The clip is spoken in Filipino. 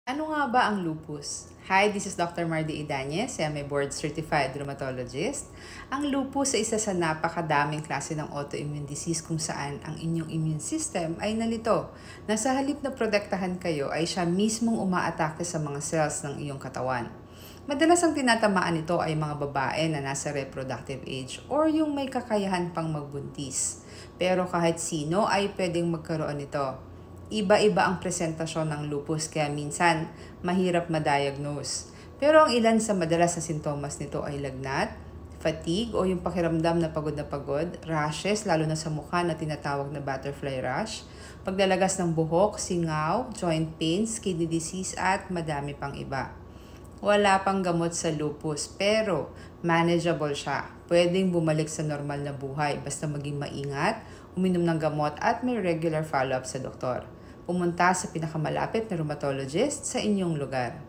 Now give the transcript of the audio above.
Ano nga ba ang lupus? Hi, this is Dr. Mardy Idañez, I'm a board-certified rheumatologist. Ang lupus ay isa sa napakadaming klase ng autoimmune disease kung saan ang inyong immune system ay nalito na sa halip na protektahan kayo ay siya mismong umaatake sa mga cells ng iyong katawan. Madalas ang tinatamaan nito ay mga babae na nasa reproductive age or yung may kakayahan pang magbuntis. Pero kahit sino ay pwedeng magkaroon nito. Iba-iba ang presentasyon ng lupus kaya minsan mahirap ma-diagnose. Pero ang ilan sa madalas na sintomas nito ay lagnat, fatigue o yung pakiramdam na pagod, rashes lalo na sa mukha na tinatawag na butterfly rash, pagdalagas ng buhok, singaw, joint pains, kidney disease at madami pang iba. Wala pang gamot sa lupus pero manageable siya. Pwedeng bumalik sa normal na buhay basta maging maingat, uminom ng gamot at may regular follow-up sa doktor. Pumunta sa pinakamalapit na rheumatologist sa inyong lugar.